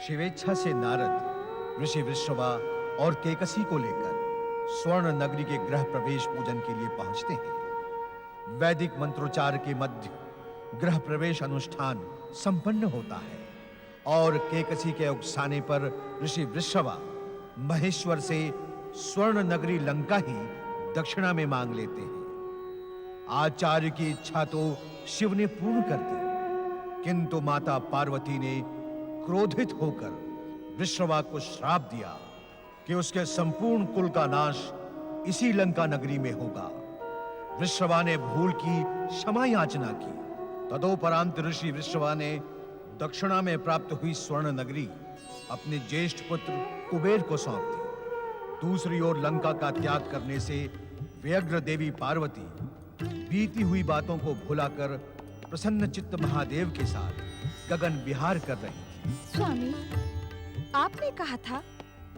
शिवेच्छा से नारद ऋषि वृषभा और केकसी को लेकर स्वर्ण नगरी के गृह प्रवेश पूजन के लिए पहुंचते हैं। वैदिक मंत्रोच्चार के मध्य गृह प्रवेश अनुष्ठान संपन्न होता है और केकसी के उकसाने पर ऋषि वृषभा महेश्वर से स्वर्ण नगरी लंका ही दक्षिणा में मांग लेते हैं। आचार्य की इच्छा तो शिव ने पूर्ण कर दी, किंतु माता पार्वती ने क्रोधित होकर वृषभा को श्राप दिया कि उसके संपूर्ण कुल का नाश इसी लंका नगरी में होगा। वृषभा ने भूल की क्षमा याचना की। तदोपरांत ऋषि वृषभा ने दक्षिणा में प्राप्त हुई स्वर्ण नगरी अपने ज्येष्ठ पुत्र कुबेर को सौंप दी। दूसरी ओर लंका का त्याग करने से व्यग्र देवी पार्वती बीती हुई बातों को भुलाकर प्रसन्न चित्त महादेव के साथ गगन विहार कर रही थी। स्वामी, आपने कहा था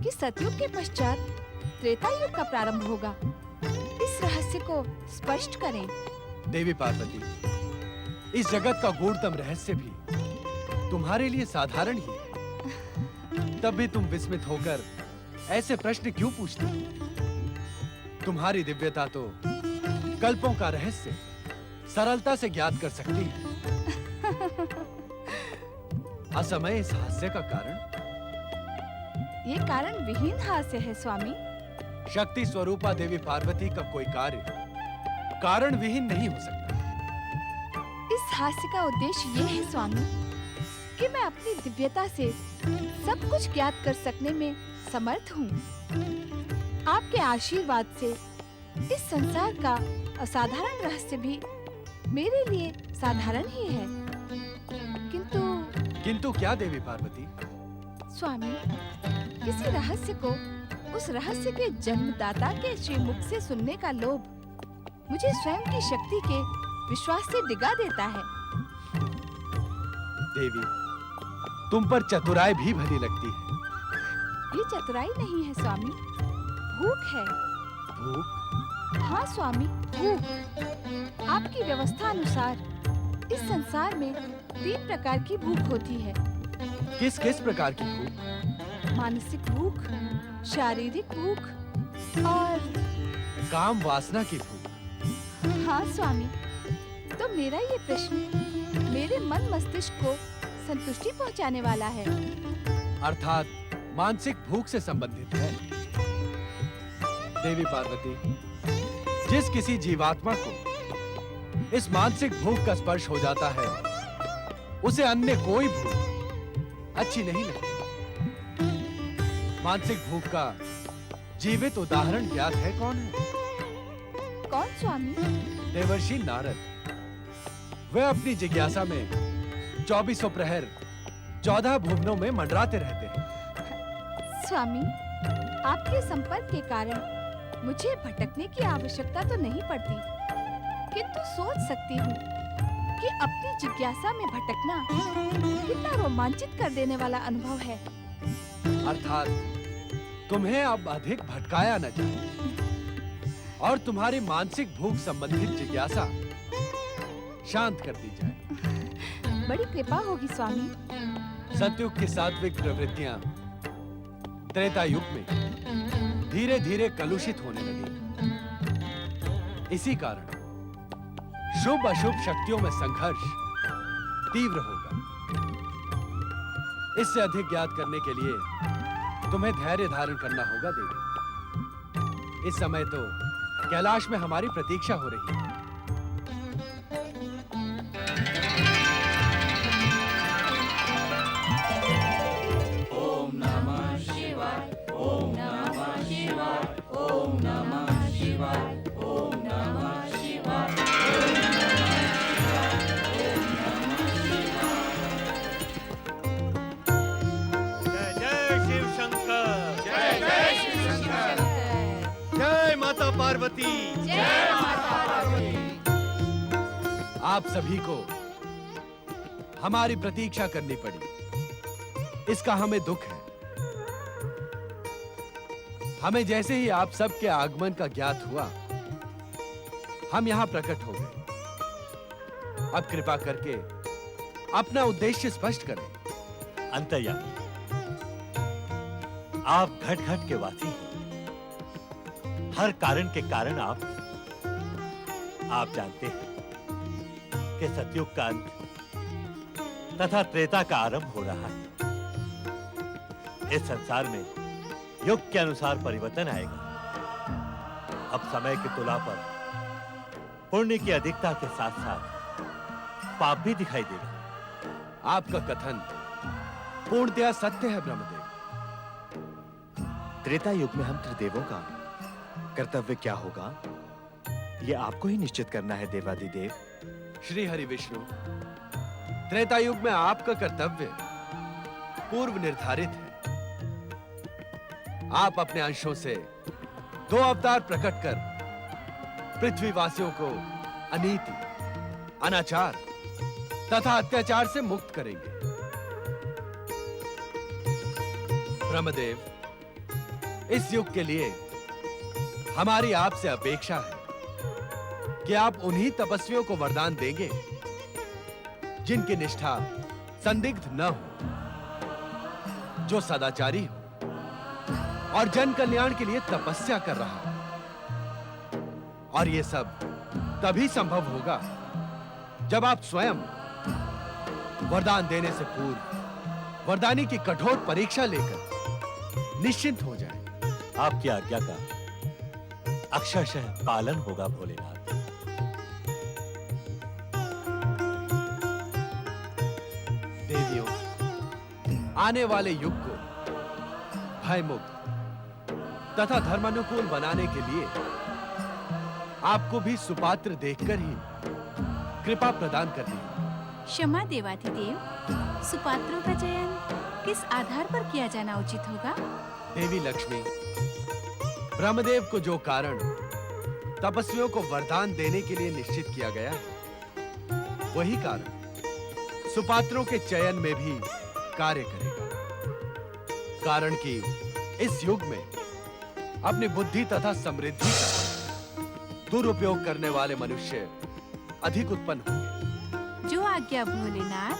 कि सतयुग के पश्चात त्रेता युग का प्रारंभ होगा। इस रहस्य को स्पष्ट करें। देवी पार्वती, इस जगत का गूढ़तम रहस्य भी तुम्हारे लिए साधारण ही है। तब भी तुम विस्मित होकर ऐसे प्रश्न क्यों पूछती हो? तुम्हारी दिव्यता तो कल्पों का रहस्य सरलता से ज्ञात कर सकती है। असमय इस हास्य का कारण? ये कारण विहीन हास्य है स्वामी। शक्ति स्वरूपा देवी पार्वती का कोई कार्य कारण विहीन नहीं हो सकता। इस हास्य का उद्देश्य ये है स्वामी कि मैं अपनी दिव्यता से सब कुछ ज्ञात कर सकने में समर्थ हूँ। आपके आशीर्वाद से इस संसार का असाधारण रहस्य भी मेरे लिए साधारण ही है। किंतु क्या देवी पार्वती? स्वामी, किसी रहस्य को उस रहस्य के जन्मदाता के श्रीमुख से सुनने का लोभ मुझे स्वयं की शक्ति के विश्वास से डिगा देता है। देवी, तुम पर चतुराई भी भली लगती है। ये चतुराई नहीं है स्वामी, भूख है। भूख? हाँ स्वामी, भूख। आपकी व्यवस्था अनुसार इस संसार में 3 प्रकार की भूख होती है। किस किस प्रकार की भूख? मानसिक भूख, शारीरिक भूख और काम वासना की भूख। हाँ स्वामी, तो मेरा ये प्रश्न मेरे मन मस्तिष्क को संतुष्टि पहुंचाने वाला है। अर्थात मानसिक भूख से संबंधित है। देवी पार्वती, जिस किसी जीवात्मा को इस मानसिक भूख का स्पर्श हो जाता है, उसे अन्य कोई भूख अच्छी नहीं लगती। मानसिक भूख का जीवित उदाहरण ज्ञात है? कौन है? कौन स्वामी? देवर्षि नारद। वह अपनी जिज्ञासा में 24 प्रहर 14 भुवनों में मंडराते रहते हैं। स्वामी, आपके संपर्क के कारण मुझे भटकने की आवश्यकता तो नहीं पड़ती, किंतु सोच सकती हूँ कि अपनी जिज्ञासा में भटकना कितना रोमांचित कर देने वाला अनुभव है। अर्थात तुम्हें अब अधिक भटकाया न जाए और तुम्हारी मानसिक भूख संबंधित जिज्ञासा शांत कर दी जाए। बड़ी कृपा होगी स्वामी। सतयुग की सात्विक प्रवृत्तियां त्रेता युग में धीरे धीरे कलुषित होने लगी। इसी कारण शुभ अशुभ शक्तियों में संघर्ष तीव्र होगा। इससे अधिक ज्ञात करने के लिए तुम्हें धैर्य धारण करना होगा देवी। इस समय तो कैलाश में हमारी प्रतीक्षा हो रही है। पार्वती, जय माता पार्वती। आप सभी को हमारी प्रतीक्षा करनी पड़ी, इसका हमें दुख है। हमें जैसे ही आप सबके आगमन का ज्ञात हुआ, हम यहां प्रकट हो गए। अब कृपा करके अपना उद्देश्य स्पष्ट करें। अंतर्यामी, आप घट घट के वासी हैं। हर कारण के कारण आप जानते हैं कि सतयुग का अंत तथा त्रेता का आरंभ हो रहा है। इस संसार में युग के अनुसार परिवर्तन आएगा। अब समय की तुला पर पुण्य की अधिकता के साथ साथ पाप भी दिखाई देगा। आपका कथन पूर्णतया सत्य है ब्रह्मदेव। त्रेता युग में हम त्रिदेवों का कर्तव्य क्या होगा, यह आपको ही निश्चित करना है देवादिदेव। श्री हरि विष्णु, त्रेता युग में आपका कर्तव्य पूर्व निर्धारित है। आप अपने अंशों से 2 अवतार प्रकट कर पृथ्वीवासियों को अनीति, अनाचार तथा अत्याचार से मुक्त करेंगे। ब्रह्मदेव, इस युग के लिए हमारी आपसे अपेक्षा है कि आप उन्हीं तपस्वियों को वरदान देंगे जिनकी निष्ठा संदिग्ध न हो, जो सदाचारी हो और जन कल्याण के लिए तपस्या कर रहा हो। और यह सब तभी संभव होगा जब आप स्वयं वरदान देने से पूर्व वरदानी की कठोर परीक्षा लेकर निश्चिंत हो जाएं। आपकी आज्ञा का अक्षरशः पालन होगा भोलेनाथ। देवियों, आने वाले युग को भयमुक्त तथा धर्मानुकूल बनाने के लिए आपको भी सुपात्र देखकर ही कृपा प्रदान करनी है। क्षमा देवाधिदेव, सुपात्रों का चयन किस आधार पर किया जाना उचित होगा? देवी लक्ष्मी, ब्रह्मदेव को जो कारण तपस्वियों को वरदान देने के लिए निश्चित किया गया है, वही कारण सुपात्रों के चयन में भी कार्य करेगा। कारण कि इस युग में अपनी बुद्धि तथा समृद्धि का दुरुपयोग करने वाले मनुष्य अधिक उत्पन्न होंगे। जो आज्ञा भोलेनाथ।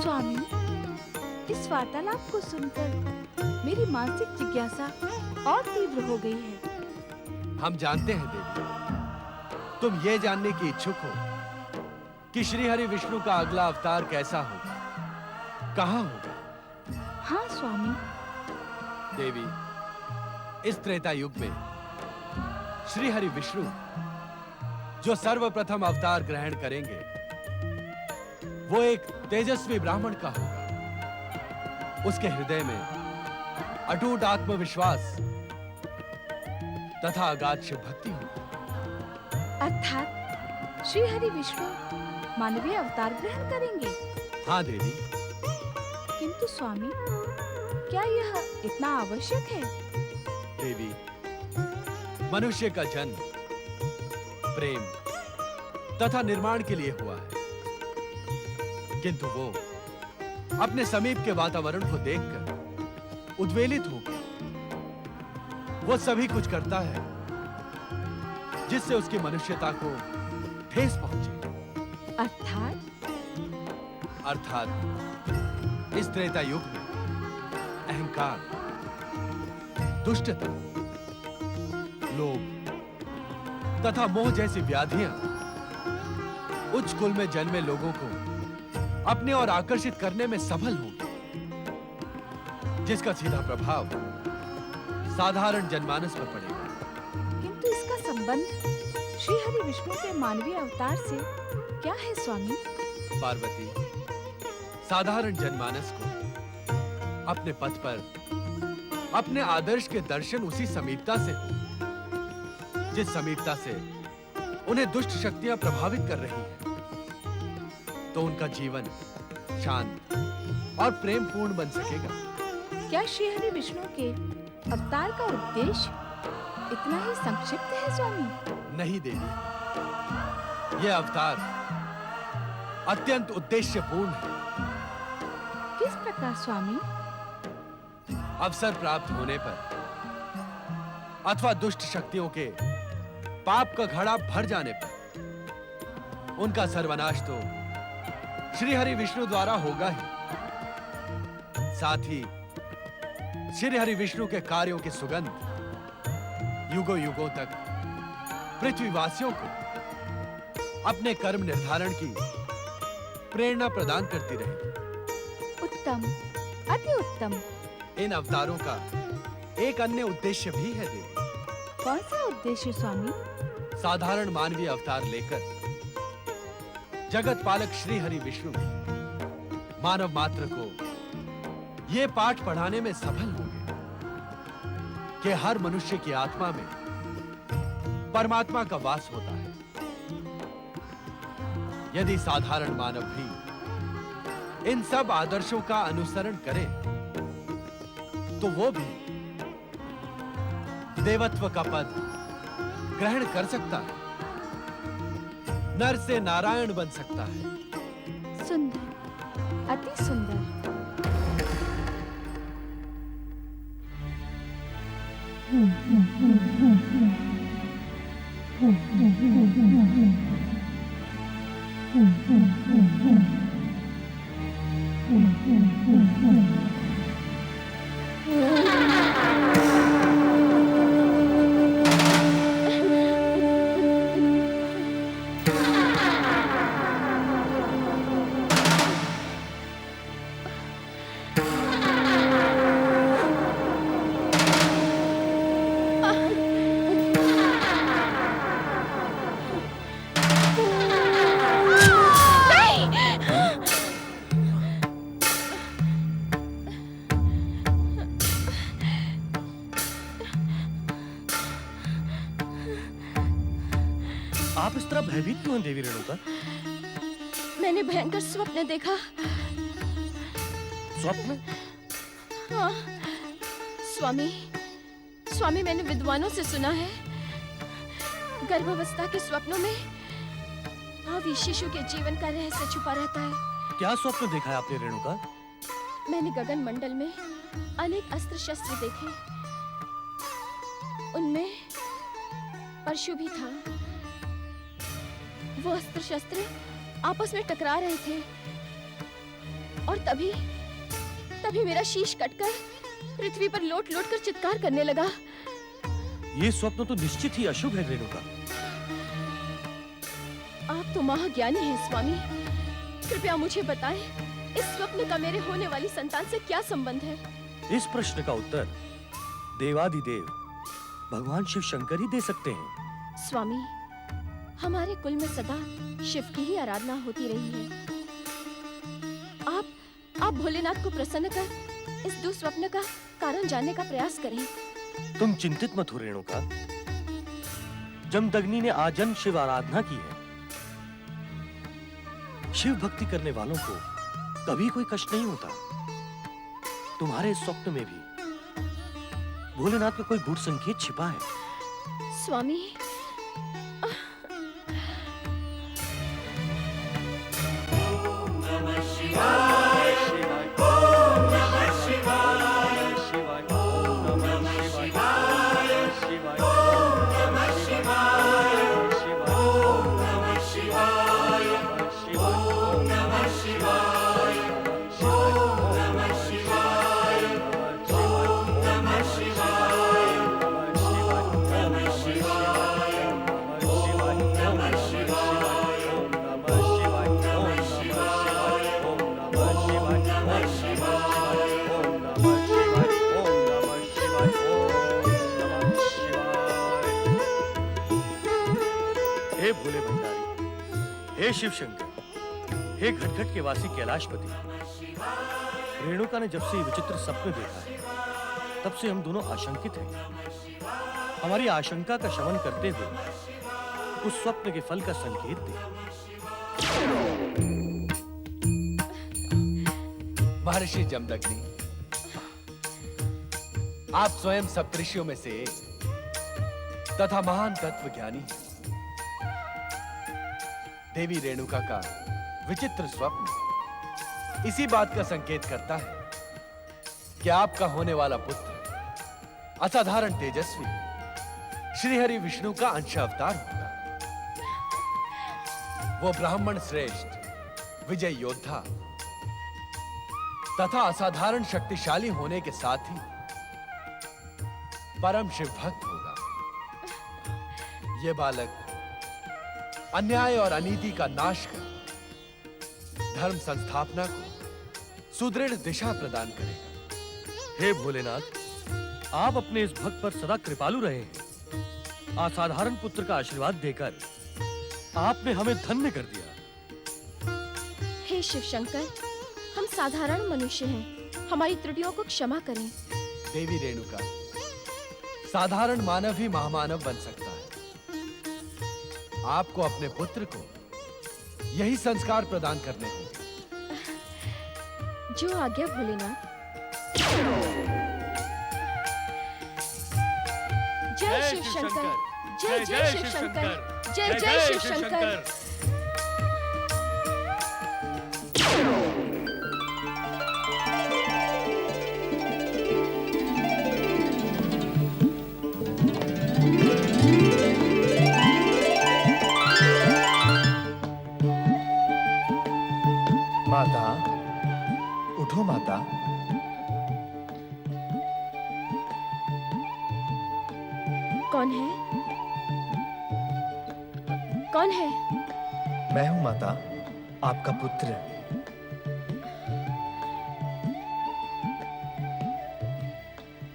स्वामी, इस वार्तालाप को सुनकर मेरी मानसिक जिज्ञासा और तीव्र हो गई है। हम जानते हैं देवी, तुम ये जानने की इच्छुक हो कि श्री हरि विष्णु का अगला अवतार कैसा होगा, कहां होगा। हाँ स्वामी। देवी, इस त्रेता युग में श्री हरि विष्णु जो सर्वप्रथम अवतार ग्रहण करेंगे, वो एक तेजस्वी ब्राह्मण का होगा। उसके हृदय में अटूट आत्मविश्वास तथा अगाध शिव भक्ति होगी। अर्थात श्री हरि विष्णु मानवीय अवतार ग्रहण करेंगे। हाँ देवी। किंतु स्वामी, क्या यह इतना आवश्यक है? देवी, मनुष्य का जन्म प्रेम तथा निर्माण के लिए हुआ है, किंतु वो अपने समीप के वातावरण को देखकर उद्वेलित होकर वो सभी कुछ करता है जिससे उसकी मनुष्यता को ठेस पहुंचे। अर्थात इस त्रेता युग में अहंकार, दुष्टता, लोभ तथा मोह जैसी व्याधियां उच्च कुल में जन्मे लोगों को अपने ओर आकर्षित करने में सफल होंगी, जिसका सीधा प्रभाव साधारण जनमानस पर पड़ेगा। किंतु इसका संबंध श्री हरि विष्णु के मानवीय अवतार से क्या है स्वामी? पार्वती, साधारण जनमानस को अपने पथ पर अपने आदर्श के दर्शन उसी समीपता से हो जिस समीपता से उन्हें दुष्ट शक्तियां प्रभावित कर रही हैं, तो उनका जीवन शांत और प्रेम पूर्ण बन सकेगा। क्या श्री हरि विष्णु के अवतार का उद्देश्य इतना ही संक्षिप्त है स्वामी? नहीं देवी, यह अवतार अत्यंत उद्देश्यपूर्ण है। किस प्रकार स्वामी? अवसर प्राप्त होने पर अथवा दुष्ट शक्तियों के पाप का घड़ा भर जाने पर उनका सर्वनाश तो श्री हरि विष्णु द्वारा होगा ही, साथ ही श्री हरि विष्णु के कार्यों की सुगंध युगों युगों तक पृथ्वीवासियों को अपने कर्म निर्धारण की प्रेरणा प्रदान करती रहेगी। उत्तम, अति उत्तम। इन अवतारों का एक अन्य उद्देश्य भी है देवी। कौन सा उद्देश्य स्वामी? साधारण मानवीय अवतार लेकर जगत पालक श्री हरि विष्णु मानव मात्र को ये पाठ पढ़ाने में सफल होंगे कि हर मनुष्य की आत्मा में परमात्मा का वास होता है। यदि साधारण मानव भी इन सब आदर्शों का अनुसरण करे तो वो भी देवत्व का पद ग्रहण कर सकता है, नर से नारायण बन सकता है। सुंदर, अति सुंदर। आप इस तरह भयभीत क्यों हैं देवी रेणुका? मैंने भयंकर स्वप्न देखा। स्वप्न? हाँ, स्वामी मैंने विद्वानों से सुना है गर्भावस्था के स्वप्नों में भावी शिशु के जीवन का रहस्य छुपा रहता है। क्या स्वप्न देखा है आपने रेणुका? मैंने गगन मंडल में अनेक अस्त्र शस्त्र देखे, उनमें परशु भी था। वो अस्त्र शस्त्र आपस में टकरा रहे थे और तभी मेरा शीश कटकर पृथ्वी पर लोट लोट कर चित्कार करने लगा। ये स्वप्न तो निश्चित ही अशुभ है रेणुका। आप तो महाज्ञानी हैं स्वामी, कृपया मुझे बताएं इस स्वप्न का मेरे होने वाली संतान से क्या संबंध है? इस प्रश्न का उत्तर देवादिदेव भगवान शिव शंकर ही दे सकते हैं। स्वामी, हमारे कुल में सदा शिव की ही आराधना होती रही है। आप भोलेनाथ को प्रसन्न कर इस दुस्वप्न का कारण जानने का प्रयास करें। तुम चिंतित मत हो रेणुका। जमदग्नि ने आजन्म शिव आराधना की है। शिव भक्ति करने वालों को कभी कोई कष्ट नहीं होता। तुम्हारे स्वप्न में भी भोलेनाथ का कोई गूढ़ संकेत छिपा है। स्वामी, हे भोले भंडारी, हे शिव शंकर, हे घटघट के वासी कैलाशपति। रेणुका ने जब से ये विचित्र स्वप्न देखा है तब से हम दोनों आशंकित हैं। हमारी आशंका का शमन करते हुए उस स्वप्न के फल का संकेत दे। महर्षि जमदग्नि, आप स्वयं सप्तऋषियों में से एक तथा महान तत्वज्ञानी हैं। देवी रेणुका का विचित्र स्वप्न इसी बात का संकेत करता है कि आपका होने वाला पुत्र असाधारण तेजस्वी श्रीहरि विष्णु का अंश अवतार होगा। वो ब्राह्मण श्रेष्ठ विजय योद्धा तथा असाधारण शक्तिशाली होने के साथ ही परम शिव भक्त होगा। यह बालक अन्याय और अनीति का नाश कर धर्म संस्थापना को सुदृढ़ दिशा प्रदान करेगा। हे भोलेनाथ, आप अपने इस भक्त पर सदा कृपालु रहे हैं। असाधारण पुत्र का आशीर्वाद देकर आपने हमें धन्य कर दिया। हे शिव शंकर, हम साधारण मनुष्य हैं, हमारी त्रुटियों को क्षमा करें। देवी रेणुका, साधारण मानव ही महामानव बन सकता है। आपको अपने पुत्र को यही संस्कार प्रदान करने होंगे। जो आज्ञा भोलेनाथ। जय शिव शंकर, जय जय शिव शंकर, जय जय शिव शंकर। माता, उठो माता। कौन है? कौन है? मैं हूं माता, आपका पुत्र।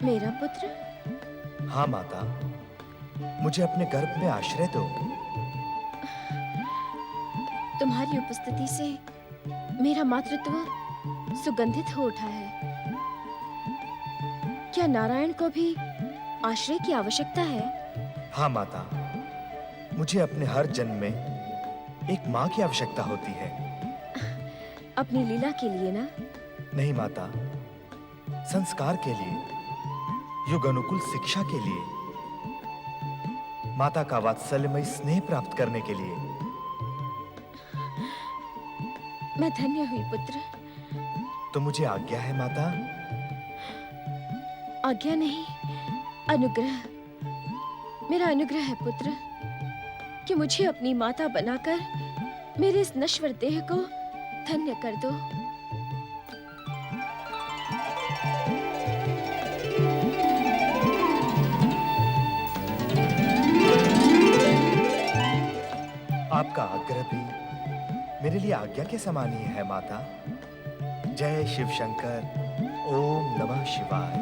मेरा पुत्र? हाँ माता, मुझे अपने गर्भ में आश्रय दो। तुम्हारी उपस्थिति से मेरा मातृत्व सुगंधित हो उठा है। क्या नारायण को भी आश्रय की आवश्यकता है? हाँ माता, मुझे अपने हर जन्म में एक माँ की आवश्यकता होती है। अपनी लीला के लिए ना? नहीं माता, संस्कार के लिए, युग अनुकूल शिक्षा के लिए, माता का वात्सल्यमय स्नेह प्राप्त करने के लिए। मैं धन्य हुई पुत्र। तो मुझे आज्ञा है माता। आज्ञा नहीं, अनुग्रह। मेरा अनुग्रह है पुत्र कि मुझे अपनी माता बनाकर मेरे इस नश्वर देह को धन्य कर दो। आपका आग्रह भी मेरे लिए आज्ञा के समान ही है माता। जय शिव शंकर। ओम नमः शिवाय।